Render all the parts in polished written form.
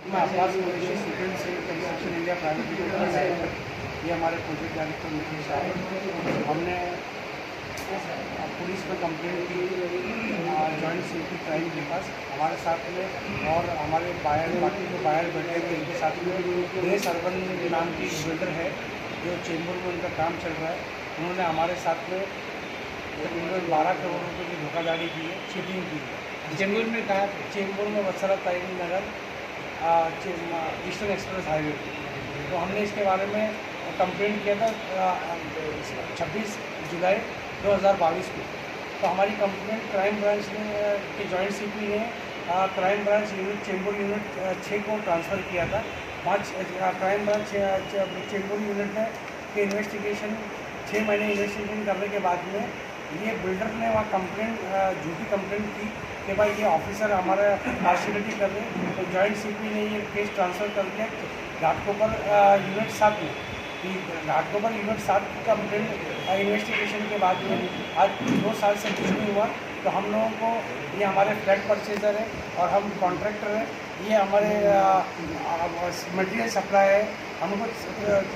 मैं आपास कुरैशी स्टूडेंट से construction India private limited director, ये हमारे प्रोजेक्ट डायरेक्टर मुकेश साहब। हमने पुलिस में कंप्लेंट की जॉइंट सिटी क्राइम के पास हमारे साथ में, और हमारे बाकी जो बायर बैठे थे इनके साथ में ग्रेस अर्बन नाम की बिल्डर है जो चेंबूर में उनका काम चल रहा है। उन्होंने हमारे साथ में तकरीबन 12 करोड़ रुपये की धोखाधड़ी की है, चीटिंग की है। चेंबूर में कहा चेंबूर में वत्सला ताइनी नगर ईस्टर्न एक्सप्रेस हाईवे। तो हमने इसके बारे में कंप्लेंट किया था 26 जुलाई 2022 को। तो हमारी कंप्लेंट क्राइम ब्रांच के जॉइंट सीपी ने crime branch unit Chembur unit 6 को ट्रांसफ़र किया था। 5 क्राइम ब्रांच चेंबूर यूनिट ने के इन्वेस्टिगेशन 6 महीने इन्वेस्टिगेशन करने के बाद में ये बिल्डर ने वहाँ कंप्लेंट झूठी कंप्लेंट की कि भाई ये ऑफिसर हमारा पार्शियलिटी कर रहे हैं। तो जॉइंट सीपी ने ये केस ट्रांसफ़र कर दिया घाटकोपर यूनिट 7 में। घाटकोपर यूनिट 7 की कंप्लेंट इन्वेस्टिगेशन के बाद में आज 2 साल से कुछ नहीं हुआ। तो हम लोगों को ये हमारे फ्लैट परचेजर है और हम कॉन्ट्रैक्टर हैं, ये हमारे मटेरियल सप्लाई है। हमको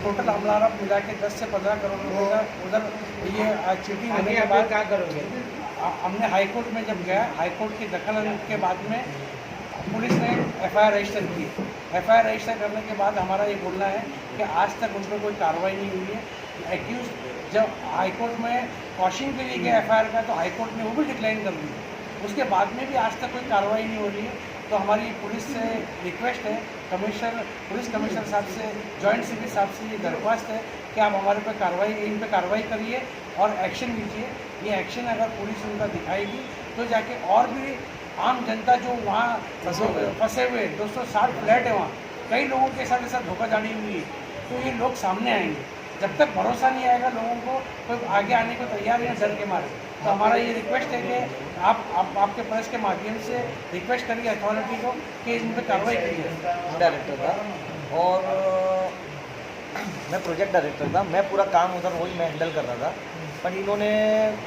टोटल हमारा मिला के 10 से 15 करोड़ रुपये का उधर ये चीटिंग होने के बाद क्या करोगे? हमने हाई कोर्ट में जब गया, हाई कोर्ट की दखल के बाद में पुलिस ने एफआईआर रजिस्टर की। एफआईआर रजिस्टर करने के बाद हमारा ये बोलना है कि आज तक उन पर कोई कार्रवाई नहीं हुई है। एक्यूज जब हाई कोर्ट में कॉशिंग के लिए गया एफआईआर का, तो हाई कोर्ट ने वो भी डिक्लाइन कर दी। उसके बाद में भी आज तक कोई कार्रवाई नहीं हो रही है। तो हमारी पुलिस से रिक्वेस्ट है, पुलिस कमिश्नर साहब से, जॉइंट सीपी साहब से ये दरख्वास्त है कि आप हमारे पे इन पे कार्रवाई करिए और एक्शन लीजिए। ये एक्शन अगर पुलिस उनका दिखाएगी तो जाके और भी आम जनता जो वहाँ फंसे हुए 260 फ्लैट है, वहाँ कई लोगों के साथ ऐसा धोखाधड़ी हुई है, तो ये लोग सामने आएंगे। जब तक भरोसा नहीं आएगा लोगों को, कोई आगे आने को तैयार नहीं है डर के मारे। तो हमारा ये रिक्वेस्ट है कि आपके प्रेस के माध्यम से रिक्वेस्ट करिए अथॉरिटी को कि इन पर कार्रवाई की जाए। डायरेक्टर था और मैं प्रोजेक्ट डायरेक्टर था, मैं पूरा काम उधर वही मैं हैंडल कर रहा था। पर इन्होंने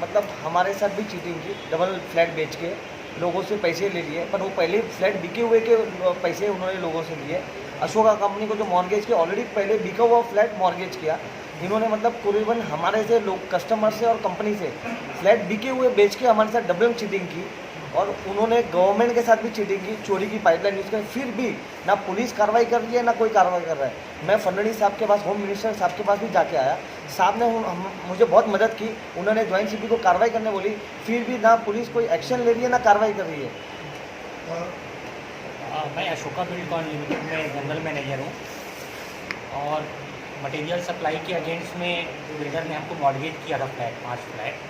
मतलब हमारे साथ भी चीटिंग की, डबल फ्लैट बेच के लोगों से पैसे ले लिए। पर वो पहले फ्लैट बिके हुए के पैसे उन्होंने लोगों से लिए। अशोका कंपनी को जो मॉर्गेज किया, ऑलरेडी पहले बिका हुआ फ्लैट मॉर्गेज किया इन्होंने। मतलब करीबन हमारे से लोग कस्टमर से और कंपनी से फ्लैट बिके हुए बेच के हमारे साथ डबल चीटिंग की। और उन्होंने गवर्नमेंट के साथ भी चीटिंग की, चोरी की पाइपलाइन यूज़ कर। फिर भी ना पुलिस कार्रवाई कर रही है ना कोई कार्रवाई कर रहा है। मैं फडणवीस साहब के पास, होम मिनिस्टर साहब के पास भी जाके आया। साहब ने मुझे बहुत मदद की, उन्होंने जॉइंट सीपी को कार्रवाई करने बोली, फिर भी ना पुलिस कोई एक्शन ले रही है ना कार्रवाई कर रही है। मैं अशोका बिल्डकॉन लिमिटेड में जनरल मैनेजर हूँ और मटेरियल सप्लाई के अगेंस्ट में बिल्डर ने हमको मॉर्गेज किया था फ्लैट 5 फ्लैट।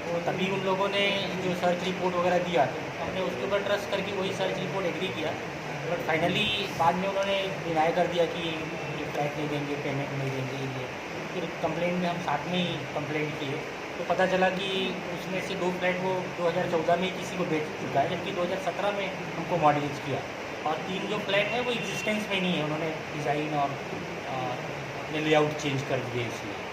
तो तभी उन लोगों ने जो सर्च रिपोर्ट वगैरह दिया, तो हमने उसके ऊपर ट्रस्ट करके वही सर्च रिपोर्ट एग्री किया। बट फाइनली बाद में उन्होंने डिनाई कर दिया कि ये फ्लैट नहीं देंगे, पेमेंट नहीं देंगे। ये फिर कंप्लेंट में हम साथ में ही कंप्लेंट किए तो पता चला कि उसमें से 2 फ्लैट वो 2014 में किसी को बेच चुका है, जबकि 2017 में हमको मॉर्गेज किया। और 3 जो फ्लैट है वो एग्जिस्टेंस में नहीं है, उन्होंने डिज़ाइन और अपने लेआउट चेंज कर दिए। इसलिए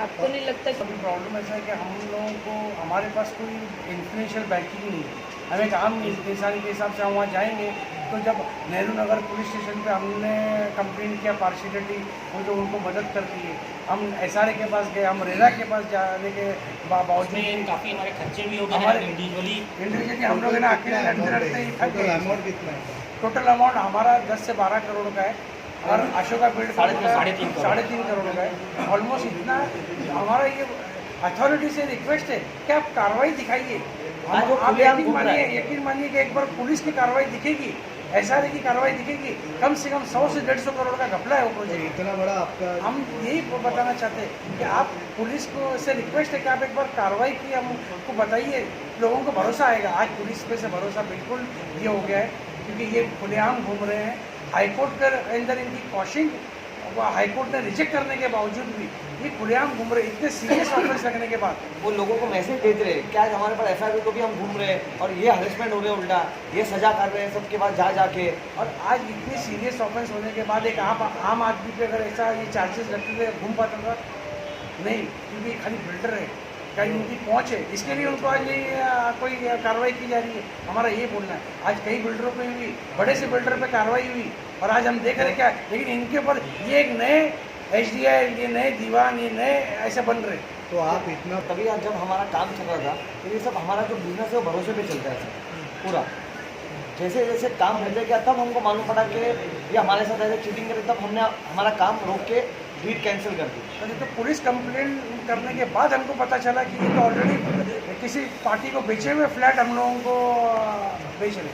आपको नहीं लगता कि अभी प्रॉब्लम ऐसा है कि हम लोगों को हमारे पास कोई इन्फ्लुएंशियल बैंकिंग नहीं है। हम एक आम इंसान के हिसाब से हम वहाँ जाएंगे तो जब नेहरू नगर पुलिस स्टेशन पे हमने कंप्लेंट किया पार्शियलिटी, वो जो उनको मदद करती है, हम एसआरए के पास गए, हम रेरा के पास जाने के बावजूद उसमें काफ़ी हमारे खर्चे भी हो गए हमारे इंडिविजुअली हम लोग है ना अकेले लड़ते ही थक गए। अमाउंट कितना है? टोटल अमाउंट हमारा 10 से 12 करोड़ का है और अशोका बिल्ड साढ़े तीन करोड़। 3.5 करोड़ का है। ऑलमोस्ट इतना हमारा ये अथॉरिटी से रिक्वेस्ट है कि आप कार्रवाई दिखाइए। आप यकीन मानिए कि एक बार पुलिस की कार्रवाई दिखेगी, एसआरए की कार्रवाई दिखेगी, कम से कम 100 से 150 करोड़ का घपला है वो प्रोजेक्ट। इतना बड़ा आपका हम यही बताना चाहते हैं कि आप पुलिस को से रिक्वेस्ट है कि आप एक बार कार्रवाई की हमको बताइए, लोगों को भरोसा आएगा। आज पुलिस पे से भरोसा बिल्कुल ये हो गया है क्योंकि ये खुलेआम घूम रहे हैं। हाईकोर्ट के अंदर इनकी कॉशिंग हाईकोर्ट ने रिजेक्ट करने के बावजूद भी ये खुलेआम घूम रहे, इतने सीरियस ऑफेंस लगने के बाद वो लोगों को मैसेज देते रहे क्या हमारे पास एफआईआर को भी हम घूम रहे हैं और ये हरेसमेंट हो रहे हैं, उल्टा ये सजा कर रहे हैं सबके पास जा जाके। और आज इतनी सीरियस ऑफेंस होने के बाद एक आम आदमी पे अगर ऐसा ये चार्जेस लगते थे घूम पाता था नहीं, क्योंकि खाली बिल्डर है, कहीं उनकी पहुँच है, इसके लिए उनको आज ये कोई कार्रवाई की जा रही है। हमारा ये बोलना है आज कई बिल्डरों पे हुई, बड़े से बिल्डर पे कार्रवाई हुई और आज हम देख रहे हैं क्या, लेकिन इनके ऊपर ये एक नए HDI, ये नए दीवान, ये नए ऐसे बन रहे। तो आप इतना तभी आज जब हमारा काम चल रहा था तो ये सब हमारा जो बिजनेस है वो भरोसे पे चलता है पूरा। जैसे जैसे काम होने गया तब हमको मालूम पड़ा कि ये हमारे साथ ऐसे चीटिंग करे, तब हमने हमारा काम रोक के डीड कैंसिल कर दी। अरे तो पुलिस कंप्लेन करने के बाद हमको पता चला कि ये तो ऑलरेडी किसी पार्टी को बेचे हुए फ्लैट हम लोगों को बेच रहे।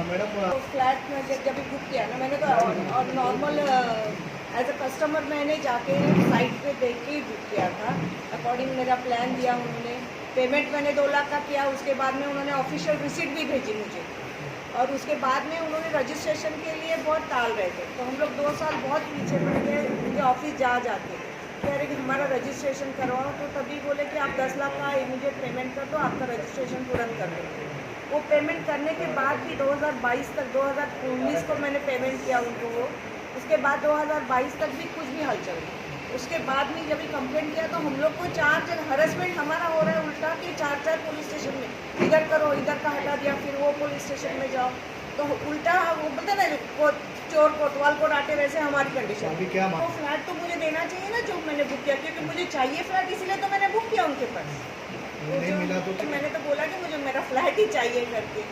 मैडम तो फ्लैट में जब बुक किया ना मैंने तो नॉर्मल एज अ कस्टमर मैंने जाके साइट पे देख के ही बुक किया था। अकॉर्डिंग मेरा प्लान दिया उन्होंने, पेमेंट मैंने 2 लाख का किया। उसके बाद में उन्होंने ऑफिशियल रिसीट भी भेजी मुझे, और उसके बाद में उन्होंने रजिस्ट्रेशन के लिए बहुत टाल रहे थे। तो हम लोग 2 साल बहुत पीछे पड़ गए, उनके ऑफिस जाके कह रहे कि हमारा रजिस्ट्रेशन करवाओ। तो तभी बोले कि आप 10 लाख का इमीडिएट पेमेंट कर दो, आपका रजिस्ट्रेशन तुरंत कर दो। वो पेमेंट करने के बाद भी 2022 तक, 2019 को मैंने पेमेंट किया उनको वो, उसके बाद 2022 तक भी कुछ भी हलचल नहीं। उसके बाद में जब कंप्लेंट किया तो हम लोग को 4 जगह हरेसमेंट हमारा हो रहा है उल्टा कि 4 पुलिस स्टेशन में, इधर करो, इधर का हटा दिया, फिर वो पुलिस स्टेशन में जाओ। तो उल्टा वो बोलते ना चोर कोतवाल को डांटे, वैसे हमारी कंडीशन। अभी क्या तो फ्लैट तो मुझे देना चाहिए ना जो मैंने बुक किया, क्योंकि मुझे चाहिए फ्लैट, इसीलिए तो मैंने बुक किया उनके पास। नहीं मिला तो मैंने तो बोला कि मुझे मेरा फ्लैट ही चाहिए करके।